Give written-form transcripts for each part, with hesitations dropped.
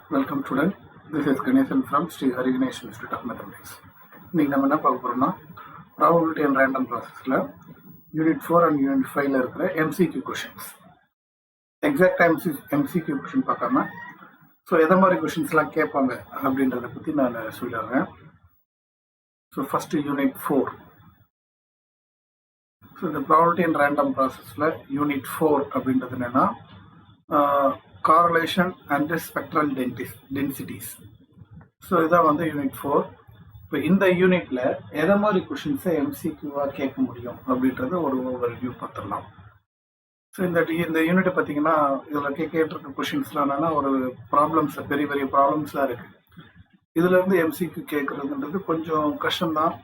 Welcome student. This is Ganesan from Sri Hari Ganesh Institute of Mathematics. இன்னைக்கு நம்ம என்ன பார்க்க போறோம்னா probability and random processல யூனிட் 4 and யூனிட் 5ல இருக்கிற MCQ questions. Exact MCQ question பார்க்காம ஸோ எதை மாதிரி கொஷின்ஸ்லாம் கேட்பாங்க அப்படின்றத பற்றி நான் சொல்லிடுறேன். So first unit 4. ஸோ இந்த probability and random processல யூனிட் 4 அப்படின்றது என்னன்னா correlation and spectral densities. So இதான் வந்து யூனிட் 4. இப்போ இந்த யூனிட்ல எதை மாதிரி கொஷின்ஸை எம்சிக்யூவாக கேட்க முடியும் அப்படின்றத ஒரு ரிவ்யூ பார்த்துடலாம். ஸோ இந்த யூனிட்டை பார்த்தீங்கன்னா இதில் கேட்டிருக்க கொஷின்ஸ்லாம் என்னன்னா ஒரு ப்ராப்ளம்ஸ் பெரிய பெரிய ப்ராப்ளம்ஸ்லாம் இருக்கு. இதுல இருந்து எம்சிக்யூ கேட்கறதுன்றது கொஞ்சம் கஷ்டம்தான்.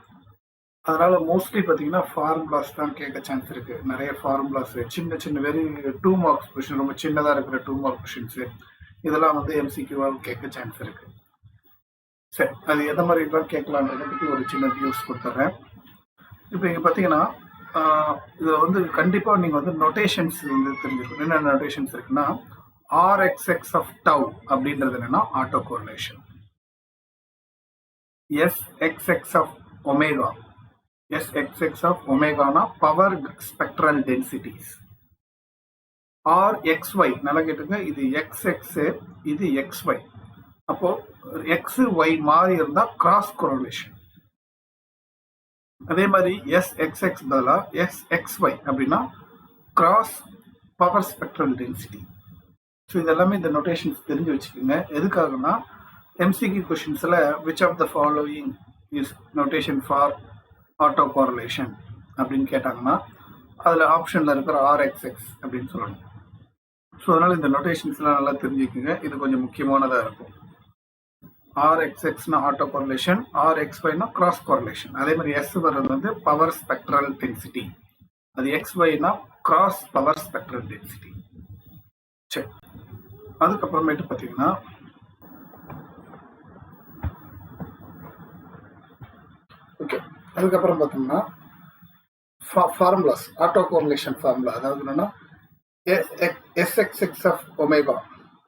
அதனால மோஸ்ட்லி பார்த்தீங்கன்னா ஃபார்முலாஸ் தான் கேட்க சான்ஸ் இருக்கு. நிறைய ஃபார்முலாஸ் சின்ன சின்ன வெரி 2 மார்க்ஸ் கொஷின், ரொம்ப சின்னதாக இருக்கிற 2 மார்க் கொஷின்ஸ் இதெல்லாம் வந்து எம்சிக்யூவாக கேட்க சான்ஸ் இருக்கு. சரி, அது எந்த மாதிரிலாம் கேட்கலான்றதை பற்றி ஒரு சின்ன வியூஸ் கொடுத்துட்றேன். இப்போ இங்கே பார்த்தீங்கன்னா இதில் வந்து கண்டிப்பாக நீங்கள் வந்து நொட்டேஷன்ஸ் வந்து தெரிஞ்சுக்கணும். என்ன நொட்டேஷன்ஸ் இருக்குன்னா ஆர்எக்ஸ்எக்ஸ் ஆஃப் டவ் அப்படின்றது என்னன்னா auto correlation. SXX of omega, SXX of omega na power spectral densities. RXY நல்லா கேட்டுங்க, இது XX இது XY. அப்போ XY மாறி இருந்தா கிராஸ் கோரிலேஷன். அதே மாதிரி SXX பதிலா SXY அப்படின்னா cross power spectral density. So இதெல்லாமே இந்த நோட்டேஷன்ஸ் தெரிஞ்சு வச்சுக்கோங்க. எதுக்காகனா MCQ கொஷின்ஸ்ல which of the following is notation for auto correlation அப்படின்னு கேட்டாங்கன்னா அதில் ஆப்ஷனில் இருக்கிற RXX அப்படின்னு சொல்லணும். ஸோ அதனால் இந்த நோட்டேஷன்ஸ்லாம் நல்லா தெரிஞ்சுக்கோங்க. இது கொஞ்சம் முக்கியமானதாக இருக்கும். RXXனா ஆட்டோ கோரிலேஷன், RXYனா கிராஸ் கோரிலேஷன். அதே மாதிரி S வர்றது வந்து பவர் ஸ்பெக்ட்ரல் டென்சிட்டி, அது XYனா கிராஸ் பவர் ஸ்பெக்ட்ரல் டென்சிட்டி. சரி, அதுக்கப்புறமேட்டு பார்த்தீங்கன்னா ஓகே, அதுக்கப்புறம் பார்த்தோம்னா ஃபார்முலாஸ், ஆட்டோ கோரிலேஷன் ஃபார்முலா. அதாவது என்னன்னா SXX ஆஃப் ஒமேகா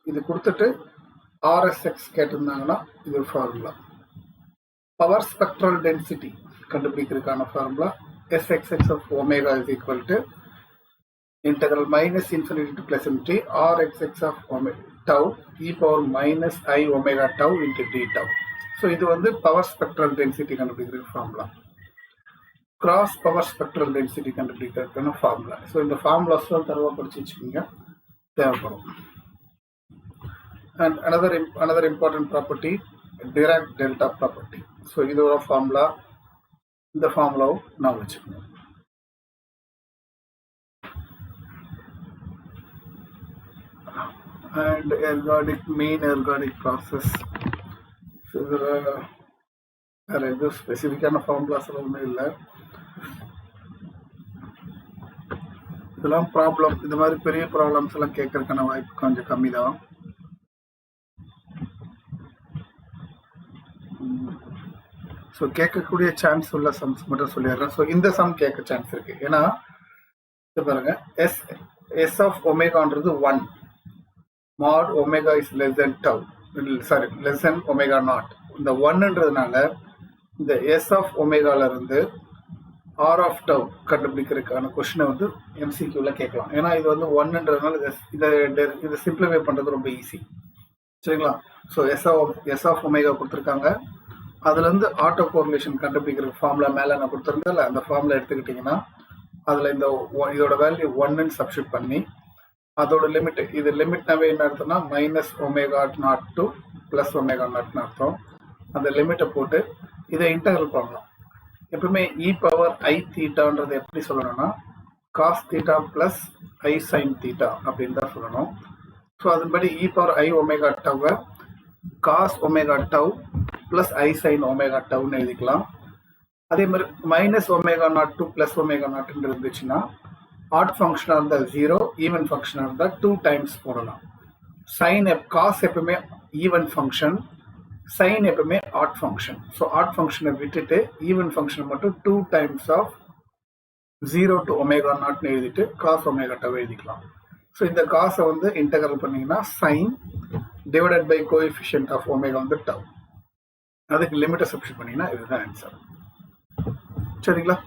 இது கொடுத்துட்டு RSX கேட்டிருந்தாங்கன்னா இது ஃபார்முலா. பவர் ஸ்பெக்ட்ரல் டென்சிட்டி கண்டுபிடிக்கிறதுக்கான formula SXX of omega is equal to integral minus infinity to plus infinity RXX of tau e power minus I omega tau into d tau. So இது வந்து power spectral density கண்டுபிடிக்கிறது formula. Cross power spectral density கண்டுபிடிக்கிறதுக்கான formula. So இந்த ஃபார்முலாஸ்லாம் தரவா படிச்சு வச்சுக்கோங்க, தேவைப்படும். And another important property, Dirac delta property. ஸோ இது ஒரு ஃபார்முலா. இந்த ஃபார்முலாவும் நான் வச்சுக்கணும். And ergodic mean ergodic process. So இதில் வேற எதுவும் ஸ்பெசிஃபிக்கான ஃபார்முலாஸ் ஒன்றும் இல்லை. இதெல்லாம் ப்ராப்ளம், இந்த மாதிரி பெரிய ப்ராப்ளம்ஸ் எல்லாம் கேட்கறதுக்கான வாய்ப்பு கொஞ்சம் கம்மி தான். ஸோ கேட்கக்கூடிய சான்ஸ் உள்ள சம்ஸ் மட்டும் சொல்லிடுறேன். ஸோ இந்த சம் கேட்க சான்ஸ் இருக்கு. ஏன்னா இது பாருங்க, S ஆஃப் ஒமேகான்றது 1, mod omega is less than tau, sorry less than omega naught. இந்த 1ன்றதுனால இந்த S ஆஃப் ஒமேகால இருந்து R ஆஃப் டவ் கண்டுபிடிக்கிறதுக்கான கொஸ்டினை வந்து MCQல கேட்கலாம். ஏன்னா இது வந்து 1ன்றதுனால இதை சிம்பிளிஃபை பண்றது ரொம்ப ஈஸி. சரிங்களா? ஸோ S ஆஃப் ஒமேகா கொடுத்துருக்காங்க. அதுல இருந்து ஆட்டோ கோரிலேஷன் கண்டுபிடிக்கிற ஃபார்முலா மேல நான் கொடுத்துருந்தேன், அந்த ஃபார்முலா எடுத்துக்கிட்டீங்கன்னா அதுல இதோட வேல்யூ 1ன்னு சப்ஸ்டிட் பண்ணி அதோட லிமிட், இது லிமிட்னாவே என்ன அர்த்தம்னா minus omega naught to plus omega நாட்னு அர்த்தம். அந்த லிமிட்டை போட்டு இதை இன்டகிரல் பண்ணலாம். எப்பவுமே இ பவர் ஐ தீட்டான்றது எப்படி சொல்லணும்னா cos theta plus i sine theta அப்படின்னு தான் சொல்லணும். ஸோ அதன்படி இ பவர் ஐ ஒமேகா டவ்வை cos omega tau plus i sine omega டவ்னு எழுதிக்கலாம். அதே மாதிரி minus omega naught to plus omega நாட்னு இருந்துச்சுன்னா ஆட் ஃபங்க்ஷனாக இருந்தால் 0, ஈவன் ஃபங்க்ஷனாக இருந்தால் 2 டைம்ஸ் போடலாம். சைன் காஸ் எப்பவுமே ஈவன் ஃபங்க்ஷன், சைன் எப்பவுமே ஆட் ஃபங்க்ஷன். ஸோ ஆட் ஃபங்க்ஷனை விட்டுட்டு ஈவன் ஃபங்க்ஷனை மட்டும் 2 டைம்ஸ் ஆஃப் 0 டு ஒமேகா நாட்னு எழுதிட்டு காஸ் ஒமேகா டவ் எழுதிக்கலாம். ஸோ இந்த காசை வந்து இன்டகிரல் பண்ணிங்கன்னா sine divided by coefficient of omega வந்து டவ். அதுக்கு லிமிட்டை சப்ஸ்டிட் பண்ணிங்கன்னா இதுதான் ஆன்சர். சரிங்களா?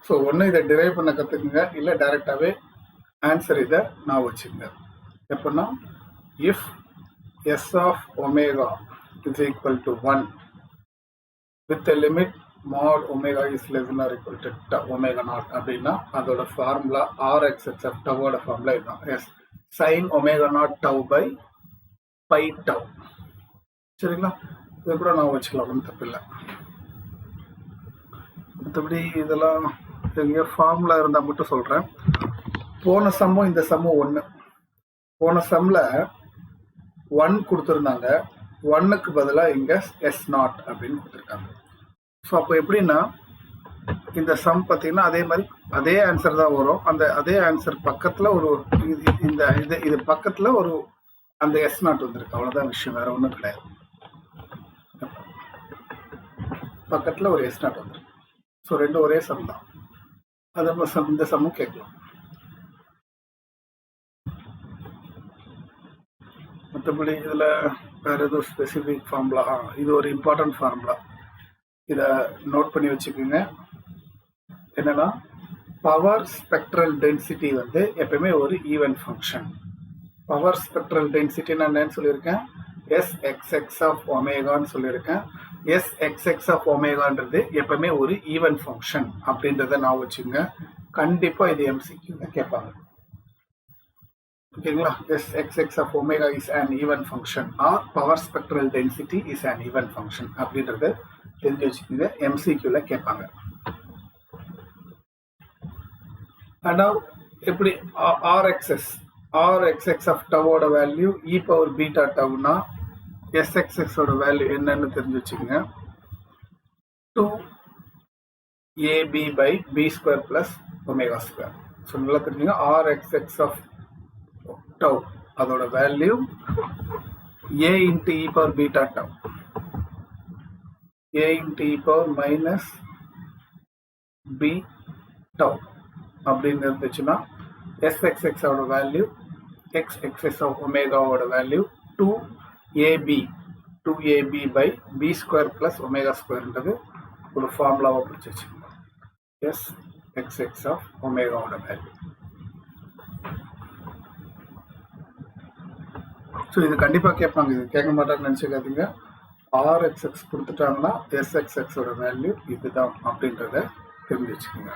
ஸோ ஒன்று இதை டிரைவ் பண்ண கற்றுக்குங்க, இல்லை டைரெக்டாகவே ஆன்சர் இதை நான் வச்சுங்க. எப்படின்னா if S of omega is equal to 1 with a limit mod omega is less than or equal to omega naught அப்படின்னா அதோட ஃபார்முலா RXX of tauவோட ஃபார்முலா இதுதான். S sin omega naught tau by pi tau. சரிங்களா? இது கூட நான் வச்சுக்கலாம், ஒன்றும் தப்பில்லை. மற்றபடி இதெல்லாம் எங்கேயோ ஃபார்முலா இருந்தால் மட்டும் சொல்கிறேன். போன சம்மும் இந்த சம்மும் ஒன்று. போன சம்மில் 1 கொடுத்துருந்தாங்க, 1க்கு பதிலாக இங்கே S0 அப்படின்னு கொடுத்துருக்காங்க. ஸோ அப்போ எப்படின்னா இந்த சம் பார்த்தீங்கன்னா அதே மாதிரி அதே ஆன்சர் தான் வரும். அந்த அதே ஆன்சர் பக்கத்தில் ஒரு இது பக்கத்தில் ஒரு அந்த S0 வந்துருக்கு, அவ்வளோதான் விஷயம், வேற ஒன்றும் கிடையாது. பக்கத்தில் ஒரு S0 வந்துருக்கு. ஸோ ரெண்டும் ஒரே சம் தான். அது நம்ம இந்த சம்மும் கேட்கலாம். மற்றபடி இதில் வேறு எதுவும் ஸ்பெசிஃபிக் ஃபார்முலா, இது ஒரு இம்பார்ட்டன்ட் ஃபார்முலா, இதை நோட் பண்ணி வச்சுக்கோங்க. என்னன்னா பவர் ஸ்பெக்ட்ரல் டென்சிட்டி வந்து எப்பயுமே ஒரு even function. Power spectral density நான் என்னன்னு சொல்லியிருக்கேன், SXX ஆஃப் ஒமேகான்னு சொல்லியிருக்கேன். SXX ஆஃப் ஒமேகான்றது எப்பவுமே ஒரு ஈவன் ஃபங்க்ஷன் அப்படின்றத நான் வச்சுங்க. கண்டிப்பாக இது MCQ கேட்பாங்க. ஓகேங்களா? SXX of omega is an even function or power spectral density is an even function அப்படின்றது தெரிஞ்சு வச்சுக்கோங்க, MCQல கேட்பாங்க. அண்ட் எப்படி RXX of tauவோட வேல்யூ e பவர் பீட்டா டவுனா SXX ஓட வேல்யூ என்னன்னு தெரிஞ்சு வச்சுக்கோங்க. 2ab by b square plus omega square. So நல்லா தெரிஞ்சுங்க, RXX of tau அதோட value a into e power beta tau, a into e power minus b tau அப்படின்னு இருந்துச்சுன்னா SXX ஓட வேல்யூ XXX of omega ஓட value 2ab by b square plus omega squareன்றது ஒரு ஃபார்முலாவை பிடிச்சி வச்சுக்கோங்க. SXX of omega ஓட வேல்யூ. ஸோ இது கண்டிப்பாக கேட்பாங்க, இது கேட்க மாட்டாங்கன்னு நினச்சிக்காதீங்க. RXX கொடுத்துட்டாங்கன்னா SXXோட வேல்யூ இதுதான் அப்படின்றத தெரிஞ்சு வச்சுக்கோங்க.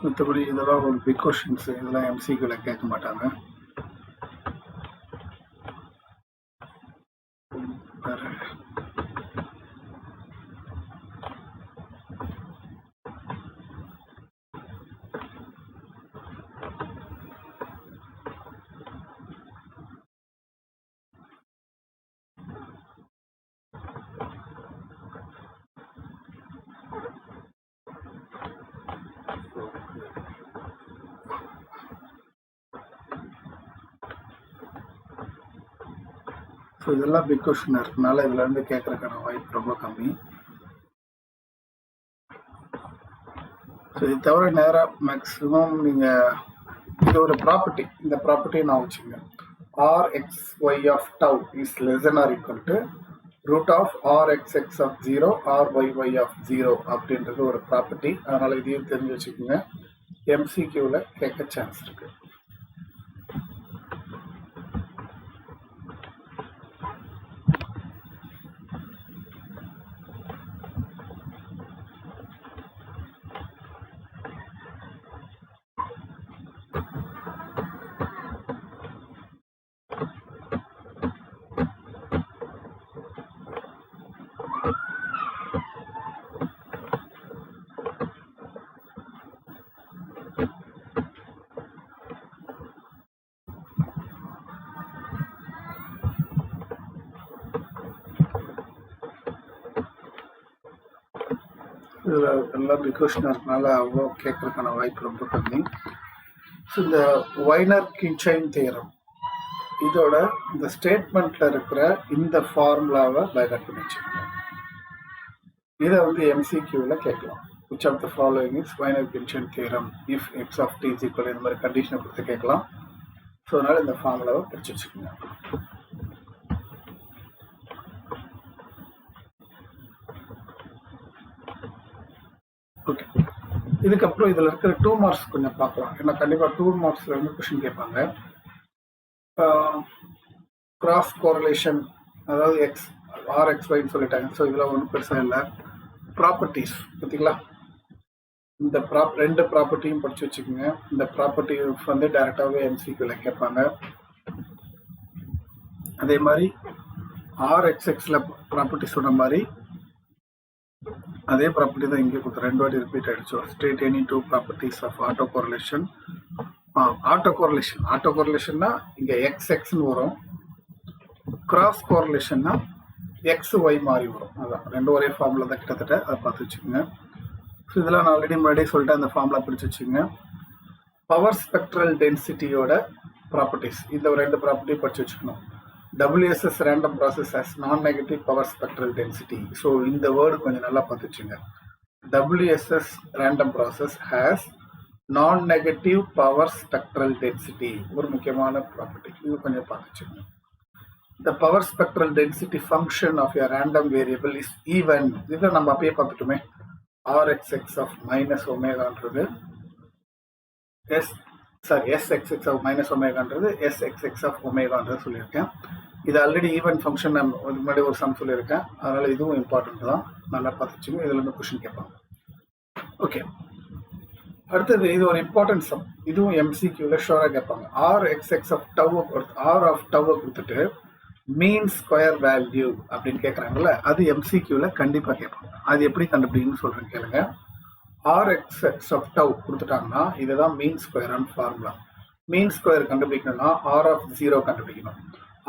மற்றபடி இதெல்லாம் ஒரு பிக் கொஷின்ஸ், இதெல்லாம் MCQல கேட்க மாட்டாங்க. ஸோ இதெல்லாம் பிக் கொஸ்டின் இருக்கனால இதுல இருந்து கேட்கறதுக்கான வாய்ப்பு ரொம்ப கம்மி. ஸோ இது தவிர நேராக மேக்ஸிமம் நீங்கள் இது ஒரு ப்ராப்பர்ட்டி, இந்த ப்ராப்பர்ட்டியை நான் வச்சுங்க. RXY of tau is less than or equal to root of RXX of 0 RYY of 0 அப்படின்றது ஒரு ப்ராப்பர்ட்டி. அதனால இதையும் தெரிஞ்சு வச்சுக்கோங்க, MCQல கேட்க சான்ஸ் இருக்கு. இதில் எல்லாம் பிகோஷனாக இருக்கனால அவ்வளோ கேட்கறதுக்கான வாய்ப்பு ரொம்ப கம்மி. ஸோ இந்த வைனர் கின்சைன் தியரம் இதோட இந்த ஸ்டேட்மெண்ட்டில் இருக்கிற இந்த ஃபார்முலாவை பைகாட் பண்ணி வச்சுக்கோங்க. இதை வந்து MCQவில் கேட்கலாம். which of the following is Wiener-Gilchin theorem if x of t is equal to இந்த மாதிரி கண்டிஷனை கொடுத்து கேட்கலாம். ஸோ அதனால் இந்த ஃபார்முலாவை படிச்சு வச்சுக்கோங்க. ஓகே, இதுக்கப்புறம் இதில் இருக்கிற 2 மார்க்ஸ் கொஞ்சம் பார்க்கலாம். ஏன்னா கண்டிப்பாக 2 மார்க்ஸில் இருந்து கொஷின் கேட்பாங்க. கிராஸ் கோரிலேஷன், அதாவது எக்ஸ் ஆர்எக்ஸ்ஒய்ன்னு சொல்லிட்டாங்க. ஸோ இதில் ஒன்றும் பெருசாக இல்லை. ப்ராப்பர்ட்டிஸ் பார்த்தீங்களா, இந்த ரெண்டு ப்ராப்பர்ட்டியும் படித்து வச்சுக்கோங்க. இந்த ப்ராப்பர்ட்டி வந்து டைரெக்டாகவே எம்சிக்யூவில் கேட்பாங்க. அதே மாதிரி ஆர்எக்ஸ்எக்ஸில் ப்ராப்பர்ட்டி சொன்ன மாதிரி அதே ப்ராப்பர்ட்டி தான் இங்கே கொடுத்து 2 வாட்டி ரிப்பீட் ஆகிடுச்சு. State any 2 properties of auto correlation. Auto கோரிலேஷன்னா இங்கே எக்ஸ்எக்ஸ்ன்னு வரும். கிராஸ் கோரிலேஷன்னா எக்ஸ் ஒய் மாறி வரும். அதான் ரெண்டும் ஒரே ஃபார்முலா தான் கிட்டத்தட்ட. அதை பார்த்து வச்சுக்கோங்க. ஸோ இதெல்லாம் நான் ஆல்ரெடி முன்னாடியே சொல்லிட்டேன். அந்த ஃபார்முலா பிடிச்சி வச்சுக்கோங்க. பவர் ஸ்பெக்ட்ரல் டென்சிட்டியோட ப்ராப்பர்ட்டிஸ், இந்த 2 ப்ராப்பர்ட்டியும் படித்து வச்சுக்கணும். WSS random process has non-negative power spectral density. So இந்த வேர்டு கொஞ்சம் நல்லா பார்த்து வச்சுங்க. WSS random process has non-negative power spectral density. ஒரு முக்கியமான ப்ராப்பர்ட்டி, இது கொஞ்சம் பார்த்து வச்சுங்க. The power spectral density function of a random variable is even. இதை நம்ம அப்பயே பார்த்துட்டோமே. RXX of minus ஒமேகான்றது SXX of minus ஒமேகான்றது SXX of ஒமேகான்றது சொல்லியிருக்கேன். இது ஆல்ரெடி ஈவன் ஃபங்க்ஷன் நான் முன்னாடி ஒரு சம் சொல்லியிருக்கேன். அதனால் இதுவும் இம்பார்ட்டன்ட் தான், நல்லா பார்த்துச்சுங்க. இதில் இருந்து கொஷின் கேட்பாங்க. ஓகே, அடுத்தது இது ஒரு இம்பார்ட்டன்ட் சம். இதுவும் எம்சிக்யூவில் ஷோராக கேட்பாங்க. RXX of டவ்வை கொடுத்துட்டு மீன் ஸ்கொயர் வேல்யூ அப்படின்னு கேட்குறாங்கல்ல, அது எம்சிக்யூவில் கண்டிப்பாக கேட்பாங்க. அது எப்படி கண்டுபிடிக்கணும்னு சொல்கிறேன் கேளுங்க. RXX of டவ் கொடுத்துட்டாங்கன்னா இதுதான் மீன் ஸ்கொயரான ஃபார்முலா. மீன் ஸ்கொயர் கண்டுபிடிக்கணும்னா R of 0 கண்டுபிடிக்கணும்.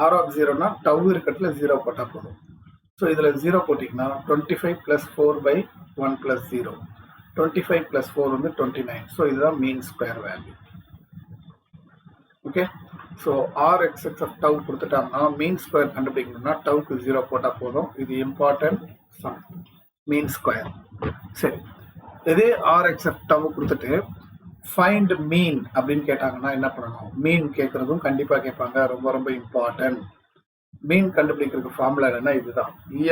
R of 0னா டவ் இருக்கிறதுல 0 போட்டால் போதும். ஸோ இதில் 0 போட்டிங்கன்னா 25 + 4/1 + 0. 25 + 4 வந்து 29. ஸோ இதுதான் mean square value. Okay, so RXX of tau கொடுத்துட்டாங்கன்னா மீன் ஸ்கொயர் கண்டுபிடிக்கணும்னா டவுக்கு 0 போட்டால் போதும். இது இம்பார்ட்டன்ட் சம், மீன் ஸ்கொயர். சரி, இதே RXX டவ் கொடுத்துட்டு ஃபைண்ட் மீன் அப்படின்னு கேட்டாங்கன்னா என்ன பண்ணணும்? மீன் கேட்குறதும் கண்டிப்பாக கேட்பாங்க, ரொம்ப ரொம்ப இம்பார்ட்டன்ட். மீன் கண்டுபிடிக்கிறதுக்கு ஃபார்முலா என்னன்னா இதுதான். E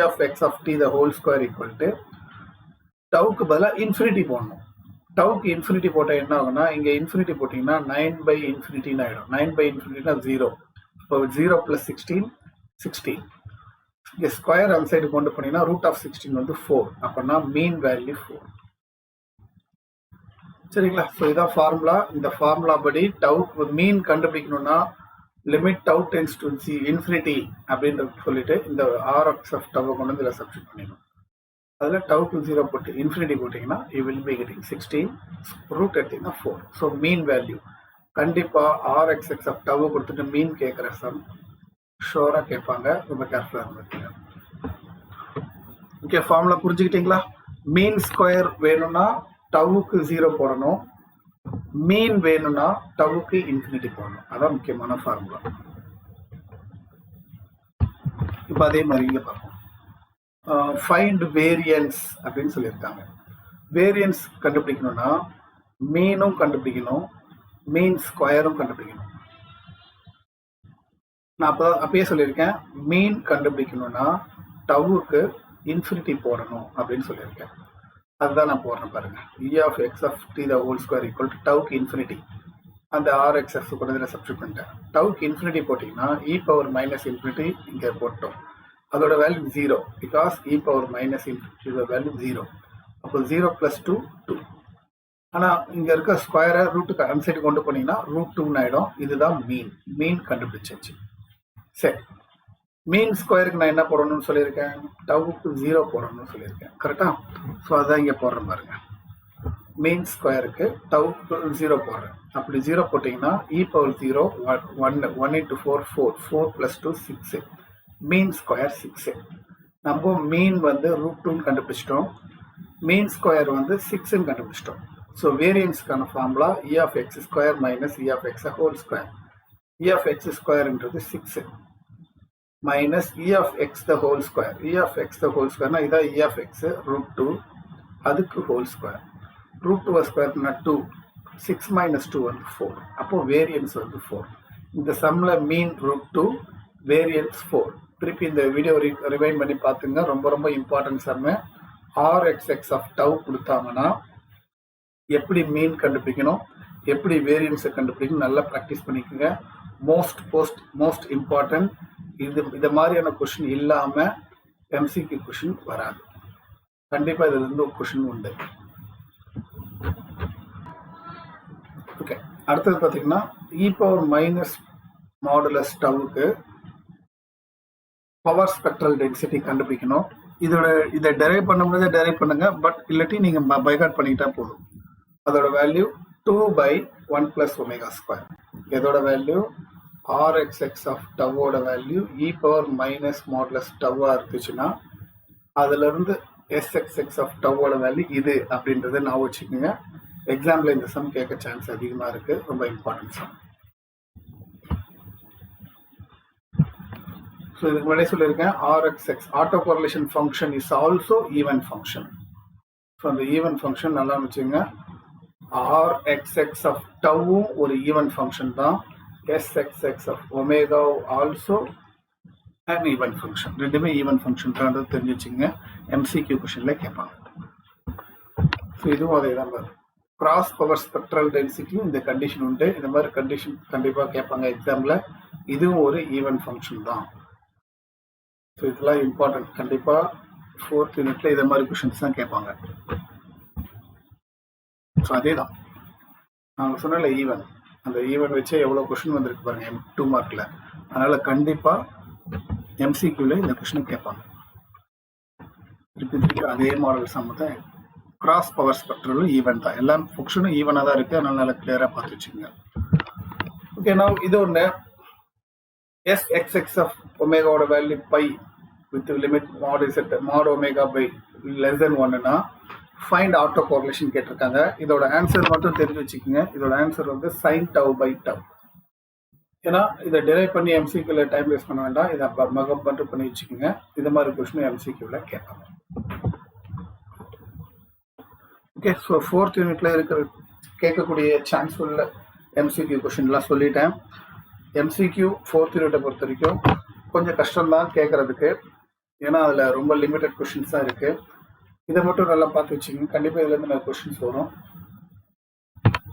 of x of t the whole square equal to டவுக்கு பதிலாக இன்ஃபினிட்டி போடணும். டவுக்கு இன்ஃபினிட்டி போட்டால் என்ன ஆகும்னா, இங்கே இன்ஃபினிட்டி போட்டிங்கன்னா 9/∞ ஆகிடும். 9/∞ 0. இப்போ 0 + 16 16. இங்கே ஸ்கொயர் அந்த சைடு கொண்டு போனீங்கன்னா √16 வந்து 4. அப்படின்னா மீன் வேல்யூ 4. சரிங்களா? ஸோ இதான் ஃபார்முலா. இந்த ஃபார்முலா படி டவுக்கு மீன் கண்டுபிடிக்கணும்னா limit tau tends to infinity அப்படின்றது சொல்லிட்டு இந்த RX of டவ்வை கொண்டு வந்து இதில் சப்ஸ்டிட் பண்ணிடணும். அதில் டவுக்கு 0 போட்டு இன்ஃபினிட்டி போட்டிங்கன்னா you will be getting 16, root எடுத்திங்கன்னா 4. ஸோ மீன் வேல்யூ கண்டிப்பாக RXX of டவ்வை கொடுத்துட்டு மீன் கேட்குற சம் ஷோராக கேட்பாங்க. ரொம்ப கேர்ஃபுல்லாக இருந்துருக்கீங்க. ஓகே, ஃபார்முலா புரிஞ்சுக்கிட்டீங்களா? மீன் ஸ்கொயர் வேணும்னா டவுக்கு 0 போடணும். மீன் வேணும்னா டவுக்கு இன்ஃபினிட்டி போடணும். அதான் முக்கியமான ஃபார்முலா. இப்போ அதே மாதிரி இங்கே பார்ப்போம். ஃபைண்ட் வேரியன்ஸ் அப்படின்னு சொல்லியிருக்காங்க. வேரியன்ஸ் கண்டுபிடிக்கணும்னா மீனும் கண்டுபிடிக்கணும், மீன் ஸ்கொயரும் கண்டுபிடிக்கணும். நான் அப்பயே சொல்லியிருக்கேன், மீன் கண்டுபிடிக்கணும்னா டவுக்கு இன்ஃபினிட்டி போடணும் அப்படின்னு சொல்லியிருக்கேன். அதுதான் நான் போடுறேன் பாருங்க. E of x of t the whole square equal to டவுக்கு இன்ஃபினிட்டி. அந்த RXX கூட இதில் சப்ஸ்டிட் பண்ணிட்டேன். டவுக்கு இன்ஃபினிட்டி போட்டிங்கன்னா e⁻∞ இங்கே போட்டோம். அதோட வேல்யூ 0 பிகாஸ் e⁻∞ வேல்யூ 0. அப்போ 0 + 2 2. ஆனால் இங்கே இருக்க ஸ்கொயரை ரூட்டுக்கு அந்த சைடு கொண்டு போனீங்கன்னா √2 ஆகிடும். இதுதான் மீன் கண்டுபிடிச்சாச்சு. சரி, மீன் ஸ்கொயருக்கு நான் என்ன போடணும்னு சொல்லியிருக்கேன்? டவுக்கு 0 போடணும்னு சொல்லியிருக்கேன். கரெக்டா? ஸோ அதான் இங்கே போடுறேன் பாருங்க. மீன் ஸ்கொயருக்கு டவுக்கு 0 போடுறேன். அப்படி 0 போட்டிங்கன்னா e⁻0 1 × 4 4 4 + 2 6. Mean square 6. நம்ம மீன் வந்து √2 கண்டுபிடிச்சிட்டோம், மீன் ஸ்கொயர் வந்து 6 கண்டுபிடிச்சிட்டோம். ஸோ வேரியன்ஸ்க்கான formula E of x square minus E of x whole square. E of x squareன்றது 6 minus E of x the whole square. E of x the whole square இதான் E of x √2 அதுக்கு whole square. Root 2 ஸ்கொயர்னா 2, 6 minus 2 வந்து 4. அப்போ variance வந்து 4. இந்த சம்மில் மீன் root 2, variance 4. திருப்பி இந்த video rewind பண்ணி பார்த்துங்க. ரொம்ப ரொம்ப இம்பார்ட்டன்ட் சம்மு. RXX ஆஃப் டவ் கொடுத்தாங்கன்னா எப்படி மீன் கண்டுபிடிக்கணும், எப்படி வேரியன்ஸை கண்டுபிடிக்கணும் நல்லா ப்ராக்டிஸ் பண்ணிக்கோங்க. Most important. இது மாதிரியான கொஷின் இல்லாமல் எம்சிக்யூ கொஷின் வராது. கண்டிப்பாக இதுல இருந்து ஒரு கொஷின் உண்டு. ஓகே, அடுத்தது பார்த்தீங்கன்னா e பவர் மைனஸ் மாடுலஸ் டவுக்கு பவர் ஸ்பெக்ட்ரல் டென்சிட்டி கண்டுபிடிக்கணும். இதை டெரைவ் பண்ண முடியாத டெரைவ் பண்ணுங்க, பட் இல்லாட்டி நீங்கள் பைகாட் பண்ணிக்கிட்டா போதும். அதோட வேல்யூ 2/1 + ω². இதோட வேல்யூ RXX ஆஃப் டவோட value e power minus modulus டவ்வாக இருந்துச்சுன்னா அதுலேருந்து SXX ஆஃப் டவோட வேல்யூ இது அப்படின்றத நான் வச்சுக்கோங்க. எக்ஸாம்பிள் இந்த சம் கேட்க சான்ஸ் அதிகமாக இருக்குது. ரொம்ப இம்பார்ட்டன்ட் சம். ஸோ இதுக்கு முன்னாடி சொல்லியிருக்கேன், RXX auto correlation function is also even function. So அந்த ஈவன் ஃபங்க்ஷன் நல்லா வச்சுங்க. RXX ஆஃப் டவ்வும் ஒரு ஈவன் ஃபங்க்ஷன் தான். SXX of omega also and even function. ரெண்டுமே ஈவன் ஃபங்க்ஷன் தான் தெரிஞ்சு வச்சுங்க. MCQ கொஷனில் கேட்பாங்க. ஸோ இதுவும் அதே தான் பாரு. கிராஸ் பவர் ஸ்பெக்ட்ரல் டென்சிட்டியும் இந்த கண்டிஷன் உண்டு. இந்த மாதிரி கண்டிஷன் கண்டிப்பாக கேட்பாங்க எக்ஸாமில். இதுவும் ஒரு ஈவன் ஃபங்க்ஷன் தான். ஸோ இதெல்லாம் இம்பார்ட்டன்ட். கண்டிப்பாக 4th யூனிட்ல இதை மாதிரி கொஷின்ஸ் தான் கேட்பாங்க. ஸோ அதே தான் நாங்கள் சொன்னல ஈவன். அந்த ஈவன் வச்சே எவ்வளோ கொஷின் வந்திருக்கு பாருங்க 2 மார்க்கில். அதனால் கண்டிப்பாக MCQல இந்த கொஷின் கேட்பாங்க. திருப்பி அதே மாடல் சம் தான். கிராஸ் பவர் ஸ்பெக்ட்ரலும் ஈவன் தான். எல்லா ஃபங்க்ஷனும் ஈவனாக தான் இருக்குது. அதனால நல்லா கிளியராக பார்த்து வச்சுக்கோங்க. ஓகே, நான் இது ஒன்று SXX ஆஃப் ஒமேகாவோட value by with limit mod omega by less than 1னா ஃபைண்ட் ஆட்டோ கோரிலேஷன் கேட்டிருக்காங்க. இதோட ஆன்சர் மட்டும் தெரிஞ்சு வச்சுக்கோங்க. இதோட ஆன்சர் வந்து sin τ/τ. ஏன்னா இதை டெரைவ் பண்ணி MCQல டைம் வேஸ்ட் பண்ண வேண்டாம். இதை மகப் மட்டும் பண்ணி வச்சுக்கோங்க. இது மாதிரி கொஸ்டின் MCQல கேட்பாங்க. ஓகே, ஸோ 4th யூனிட்ல கேட்கக்கூடிய சான்ஸ் உள்ள MCQ கொஸ்டின்லாம் சொல்லிட்டேன். MCQ 4th யூனிட்டை பொறுத்த வரைக்கும் கொஞ்சம் கஷ்டம்தான் கேட்கறதுக்கு. ஏன்னா அதில் ரொம்ப லிமிட்டட் கொஸ்டின்ஸ் தான் இருக்கு. இதை மட்டும் நல்லா பார்த்து வச்சுக்கோங்க. கண்டிப்பாக இதுலேருந்து நிறைய கொஸ்டின்ஸ் வரும்.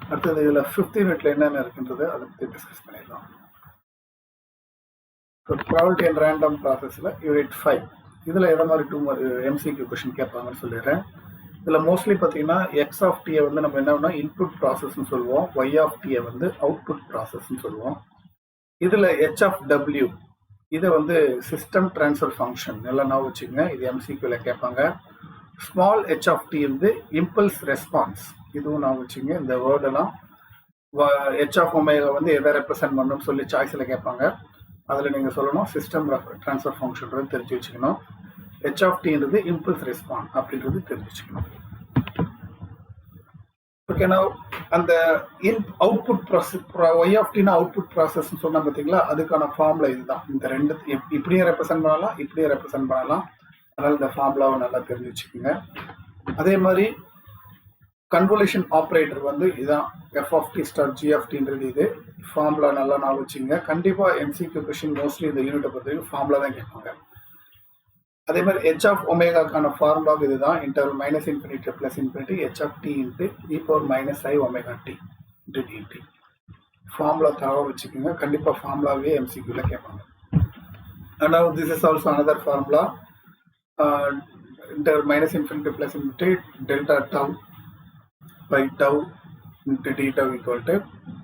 அடுத்தது இதில் 5th யூனிட்ல என்னென்ன இருக்குன்றது அதை பற்றி டிஸ்கஸ் பண்ணிடலாம். ப்ராபபிலிட்டி அண்ட் ரேண்டம் ப்ராசஸில் யூனிட் 5 இதில் எதை மாதிரி 2 MCQ கொஸ்டின் கேட்பாங்கன்னு சொல்லிடுறேன். இதில் மோஸ்ட்லி பார்த்தீங்கன்னா எக்ஸ் ஆஃப் டியை வந்து நம்ம என்ன இன்புட் ப்ராசஸ்ன்னு சொல்லுவோம். ஒய் ஆஃப் டியை வந்து அவுட்புட் ப்ராசஸ்ன்னு சொல்லுவோம். இதில் H ஆஃப் டபிள்யூ இதை வந்து சிஸ்டம் ட்ரான்ஸ்ஃபர் ஃபங்க்ஷன் எல்லாம் நான் வச்சுக்கோங்க. இது MCQல கேட்பாங்க. ஸ்மால் h ஆஃப் டி வந்து இம்பல்ஸ் ரெஸ்பான்ஸ், இதுவும் நான் வச்சுங்க. இந்த வேர்டெல்லாம் H ஆஃப் ஒமேகா வந்து எதை ரெப்ரசென்ட் பண்ணணும்னு சொல்லி சாய்ஸில் கேட்பாங்க. அதில் நீங்கள் சொல்லணும் சிஸ்டம் ட்ரான்ஸ்ஃபர் ஃபங்க்ஷன்றது தெரிஞ்சு வச்சுக்கணும். H ஆஃப் டின்றது இம்பல்ஸ் ரெஸ்பான்ஸ் அப்படின்றது தெரிஞ்சு வச்சுக்கணும். ஓகேனா, அந்த அவுட்புட் ப்ராசஸ் ஒய் ஆஃப் டினா அவுட்புட் ப்ராசஸ்ன்னு சொன்னால் பார்த்தீங்களா, அதுக்கான ஃபார்முலா இதுதான். இந்த ரெண்டு இப்படியே ரெப்ரசென்ட் பண்ணலாம், இப்படியே ரெப்ரசென்ட் பண்ணலாம். அதனால் இந்த ஃபார்முலாவை நல்லா தெரிஞ்சு வச்சுக்கோங்க. அதே மாதிரி கன்வல்யூஷன் ஆப்ரேட்டர் வந்து இதுதான். F of t star g of டின்றது இது. ஃபார்முலா நல்லா நான் வச்சுங்க. கண்டிப்பாக MCQ கொஸ்டின் மோஸ்ட்லி இந்த யூனிட்டை பொறுத்த வரைக்கும் ஃபார்முலா தான் கேட்பாங்க. அதே மாதிரி H ஆஃப் ஒமேகாக்கான ஃபார்முலா இதுதான். Interval -∞ plus ∞ H of t into e power -i omega t into dt. Formula தரவாக வச்சுக்கோங்க. கண்டிப்பாக ஃபார்முலாவே MCQல கேட்பாங்க. And now this is also another formula. Inter -∞ plus ∞ delta tau by tau into d tau equal to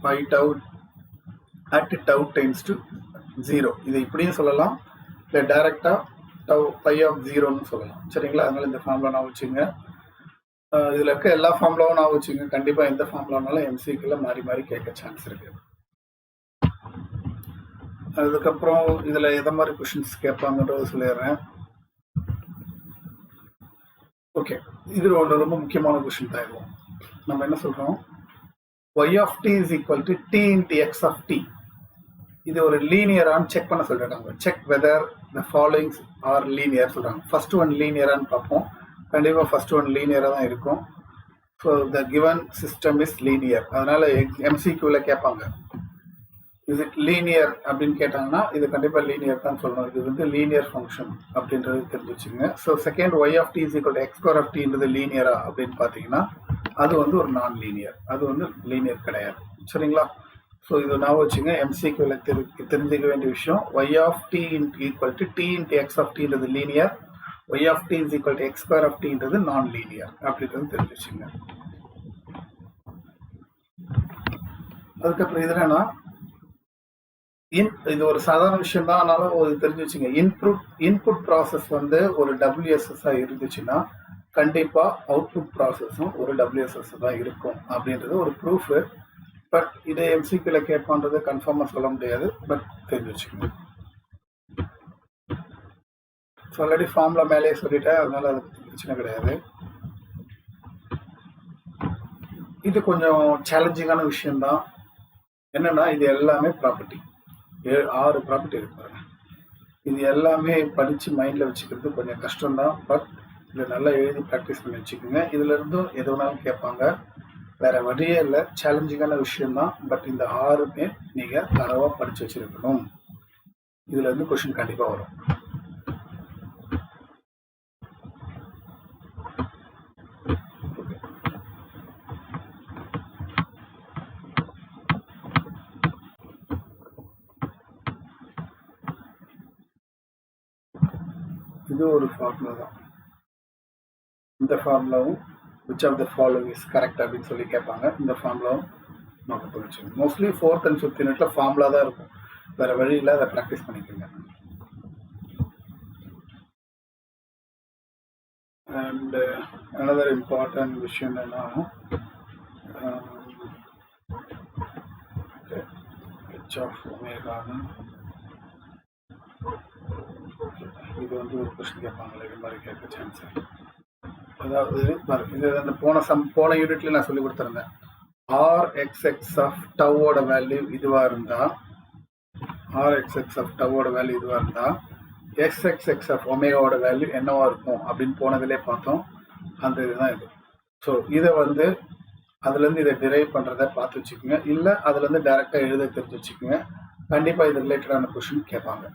pi tau at tau tends to 0. இதை இப்படியும் சொல்லலாம், இல்லை டைரக்டாக tau pi of 0ன்னு சொல்லலாம். சரிங்களா? அதனால இந்த ஃபார்முலா நான் வச்சுங்க. இதில் இருக்க எல்லா ஃபார்முலாவும் நான் வச்சுங்க. கண்டிப்பாக எந்த ஃபார்முலானாலும் MCQல மாறி மாறி கேட்க சான்ஸ் இருக்கு. அதுக்கப்புறம் இதில் எதை மாதிரி கொஷின்ஸ் கேட்பாங்கன்றது சொல்லிடுறேன். ஓகே, இது ஒன்று ரொம்ப முக்கியமான கொஷின் தான். இருக்கும் நம்ம என்ன சொல்கிறோம், y of t is equal to t into x of t. இது ஒரு லீனியரான்னு செக் பண்ண சொல்லிடுறாங்க. Check whether the followings R linear சொல்கிறாங்க. ஃபர்ஸ்ட் ஒன் லீனியரான்னு பார்ப்போம். கண்டிப்பாக ஃபர்ஸ்ட் ஒன் லீனியராக தான் இருக்கும். So the given system is linear. அதனால எம்சிக்யூவில் கேட்பாங்க இஸ் இட் லீனியர் அப்படின்னு கேட்டாங்கன்னா இது கண்டிப்பாக லீனியர் தான் சொல்லணும். இது வந்து லீனியர் ஃபங்க்ஷன் அப்படின்றது தெரிஞ்சு வச்சுக்கோங்க. So second y of t is equal to x square of டின்றது லீனியரா அப்படின்னு பார்த்தீங்கன்னா அது வந்து ஒரு நான் லீனியர், அது வந்து லீனியர் கிடையாது. சரிங்களா? ஸோ இது நான் வச்சுங்க எம்சிக்யூவில் தெரிஞ்சுக்க வேண்டிய விஷயம் y of t equal to t into x of டின்றது linear, y of t is equal to x square of டின்றது நான் லீனியர் அப்படின்றது தெரிஞ்சு வச்சுங்க. அதுக்கப்புறம் இது என்னன்னா இது ஒரு சாதாரண விஷயம் தான், ஆனாலும் ஒரு தெரிஞ்சு வச்சுங்க. இன்புட் ப்ராசஸ் வந்து ஒரு டபிள்யூஎஸ்எஸ்ஸா இருந்துச்சுன்னா கண்டிப்பா அவுட்புட் ப்ராசஸும் ஒரு டபிள்யூஎஸ்எஸ் தான் இருக்கும் அப்படின்றது ஒரு ப்ரூஃப். பட் இதை எம்சிக்யூல கேட்பான்றது கன்ஃபார்மா சொல்ல முடியாது, பட் தெரிஞ்சு வச்சுக்கோங்க. ஆல்ரெடி ஃபார்ம்ல மேலேயே சொல்லிட்டேன், அதனால அது பிரச்சனை கிடையாது. இது கொஞ்சம் சேலஞ்சிங்கான விஷயம்தான். என்னன்னா இது எல்லாமே ப்ராப்பர்ட்டி, 6 ப்ராப்பர்ட்டி இருக்கு. இது எல்லாமே படிச்சு மைண்ட்ல வச்சுக்கிறது கொஞ்சம் கஷ்டம்தான். பட் இதை நல்லா எழுதி ப்ராக்டிஸ் பண்ணி வச்சுக்கோங்க. இதுல இருந்தும் எது வேணாலும் கேட்பாங்க, வேற வழியே இல்லை. சேலஞ்சிங்கான விஷயம்தான். பட் இந்த 6மே நீங்க தரவா படிச்சு வச்சிருக்கணும். இதுல இருந்து கொஸ்டின் கண்டிப்பா வரும். இது ஒரு ஃபார்முலா தான். இந்த ஃபார்முலாவும் which of the following is correct அப்படின்னு சொல்லி கேட்பாங்க. இந்த ஃபார்முலாவும் நோட் பண்ணி வச்சுக்கோங்க. மோஸ்ட்லி 4th and 5th யூனிட்ல ஃபார்முலா தான் இருக்கும், வேற வழியில் அதை ப்ராக்டிஸ் பண்ணிக்கோங்க. அண்ட் another important விஷயம் என்னன்னா h of omega, இது வந்து ஒரு கொஸ்டின் கேட்பாங்களே, இது மாதிரி கேட்க சான்ஸ். அதாவது இது அந்த போன யூனிட்ல நான் சொல்லி கொடுத்துருந்தேன். RXX ஆஃப் டவோட வேல்யூ இதுவா இருந்தா, RXX ஆஃப் டவோட வேல்யூ இதுவா இருந்தா XXX ஆஃப் ஒமேகாவோட வேல்யூ என்னவா இருக்கும் அப்படின்னு போனதுலேயே பார்த்தோம். அந்த இதுதான் இது. ஸோ இதை வந்து அதுல இருந்து இதை டிரைவ் பண்றத பார்த்து வச்சுக்கோங்க. இல்லை அதுல இருந்து டைரக்டா எழுத தெரிஞ்சு வச்சுக்கோங்க. கண்டிப்பா இது ரிலேட்டடான கொஸ்டின் கேட்பாங்க.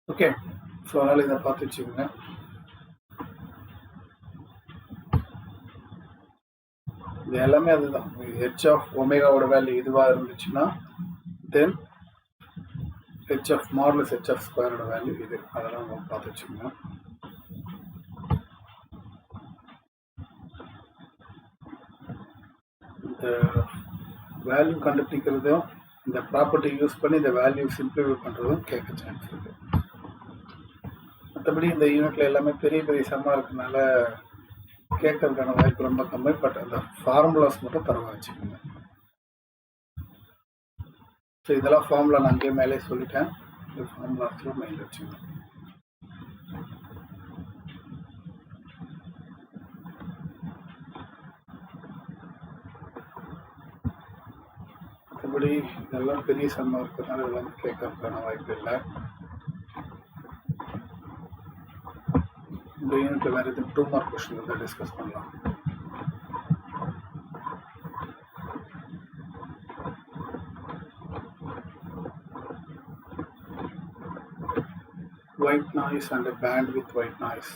ஓகே, ஸோ அதனால இதை பார்த்து வச்சுக்கோங்க. இது எல்லாமே அதுதான். h ஆஃப் ஒமேகாவோட வேல்யூ இதுவா இருந்துச்சுன்னா then h of modulus h of ஸ்கொயரோட வேல்யூ இது. அதெல்லாம் நம்ம பார்த்து வச்சுக்கோங்க. இந்த வேல்யூ கண்டுபிடிக்கிறதும் இந்த ப்ராப்பர்ட்டி யூஸ் பண்ணி இந்த வேல்யூ சிம்பிளிஃபை பண்றதும் கேட்க சான்ஸ் இருக்கு. மற்றபடி இந்த யூனிட்ல எல்லாமே பெரிய பெரிய சம்மா இருக்கனால கேட்கறதுக்கான வாய்ப்பு ரொம்ப கம்மி. பட் அந்த ஃபார்முலாஸ் மட்டும் தரவா வச்சுக்கோங்க. ஸோ இதெல்லாம் ஃபார்முலா நான் அங்கேயே மேலே சொல்லிட்டேன். இந்த ஃபார்முலாஸ்லாம் மைண்டில் வச்சுக்கோங்க. மற்றபடி இதெல்லாம் பெரிய சம்மா இருக்கிறதுனால இதெல்லாம் கேட்கறதுக்கான வாய்ப்பு இல்லை. இந்த யூனிட்ல வேற எதுவும் 2 மார்க் கொஸ்டின் வந்து டிஸ்கஸ் பண்ணலாம். white noise and a band with white noise.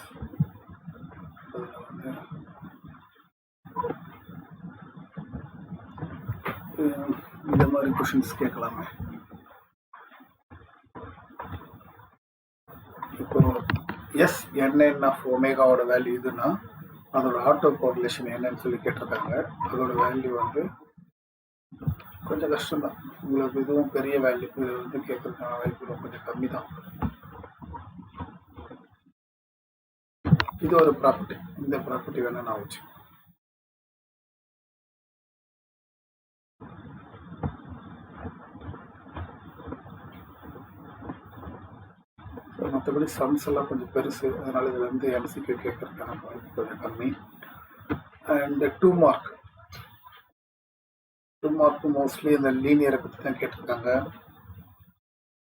இந்த மாதிரி கொஸ்டின்ஸ் கேட்கலாமே. இப்போ Sn ஆஃப் ஒமேகாவோட வேல்யூ இதுன்னா அதோட ஆட்டோ கோரிலேஷன் என்னன்னு சொல்லி கேட்டிருக்காங்க. அதோட வேல்யூ வந்து கொஞ்சம் கஷ்டம்தான். உங்களுக்கு இதுவும் பெரிய வேல்யூ, இது வந்து கேட்கறதுக்கான வாய்ப்பு கொஞ்சம் கம்மி தான். இது ஒரு ப்ராப்பர்ட்டி. இந்த ப்ராப்பர்ட்டி வேணா நான் வச்சு மற்றபடி சம்ஸ் எல்லாம் கொஞ்சம் பெருசு, அதனால இதுல இருந்து எம்சிக்யூ கேட்கறதுக்கான வாய்ப்பு கொஞ்சம் கம்மி. அண்ட் 2 மார்க் மோஸ்ட்லி இந்த லீனியரை பற்றி தான் கேட்டிருக்காங்க.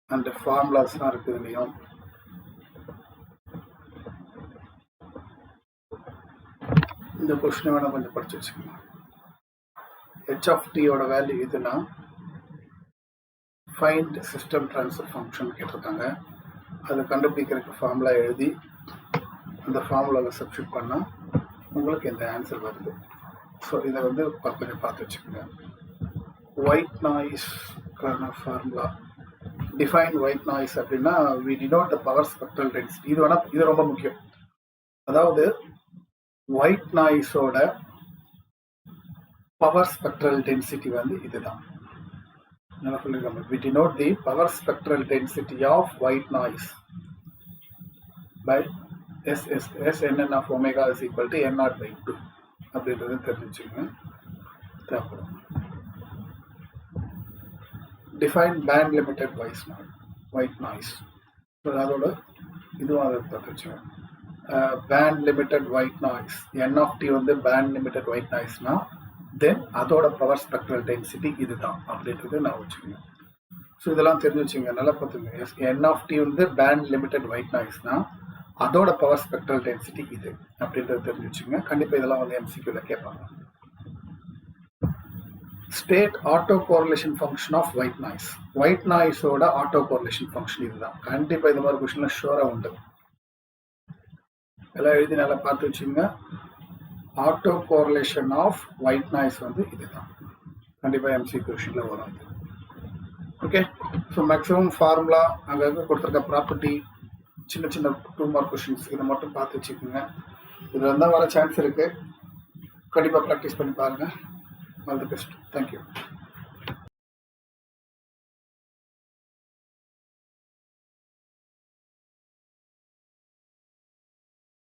அண்ட் ஃபார்முலாஸ்லாம் இருக்குது இல்லையும். இந்த கொஸ்டினை வேணால் கொஞ்சம் படிச்சு வச்சுக்கோங்க. ஹெச் ஆஃப் டியோட வேல்யூ இதுனா ஃபைண்ட் சிஸ்டம் ட்ரான்ஸ்ஃபர் ஃபங்க்ஷன் கேட்டிருக்காங்க. அதை கண்டுபிடிக்கிறதுக்கு ஃபார்முலா எழுதி அந்த ஃபார்முலாவில் சப்ஸ்டியூட் பண்ணால் உங்களுக்கு இந்த ஆன்சர் வருது. ஸோ இதை வந்து கொஞ்சம் பார்த்து வச்சுக்கோங்க. ஒயிட் நாய்ஸ்க்கான ஃபார்முலா டிஃபைன் ஒயிட் நாய்ஸ் அப்படின்னா we denote the power spectral density. இது ரொம்ப முக்கியம். அதாவது ஒயிட் நாய்ஸோட பவர் ஸ்பெக்ட்ரல் டென்சிட்டி வந்து இதுதான். நல்லா சொல்லிருக்காங்க. we denote the power spectral density of white noise by SNN of omega is equal to n0/2 அப்படின்றது தெரிஞ்சுங்க. தேவைப்படும். Define band limited white noise. அதோட இதுவும் அதை பார்த்துச்சுங்க. Band limited white noise n of t வந்து பேண்ட் லிமிட்டட் ஒயிட் நாய்ஸ்னா then அதோட பவர் ஸ்பெக்ட்ரல் டென்சிட்டி இதுதான் அப்படின்றது நான் வச்சுக்கோங்க. ஸோ இதெல்லாம் தெரிஞ்சு வச்சுங்க. நல்லா பார்த்துங்க. என் ஆஃப் டி வந்து பேண்ட் லிமிட்டட் ஒயிட் நாய்ஸ்னா அதோட பவர் ஸ்பெக்ட்ரல் டென்சிட்டி இது அப்படின்றது தெரிஞ்சு வச்சுங்க. கண்டிப்பாக இதெல்லாம் வந்து எம்சிக்யூல கேட்பாங்க. State auto correlation function of white noise. White நாய்ஸோட ஆட்டோ கோரிலேஷன் ஃபங்க்ஷன் இதுதான். கண்டிப்பாக இது மாதிரி கொஸ்டின்லாம் ஷூராக உண்டு. எல்லாம் எழுதி நல்லா பார்த்து வச்சுங்க. Auto correlation of white noise வந்து இதுதான். கண்டிப்பாக எம்சி கொஸ்டினில் வரும். ஓகே. ஸோ மேக்ஸிமம் ஃபார்முலா அங்கங்கே கொடுத்துருக்க ப்ராப்பர்ட்டி சின்ன சின்ன 2 மார்க் கொஸ்டின்ஸ் இதை மட்டும் பார்த்து வச்சுக்கோங்க. இது இருந்தால் வர சான்ஸ் இருக்குது. கண்டிப்பாக ப்ராக்டிஸ் பண்ணி பாருங்கள். All the best. தேங்க்யூ.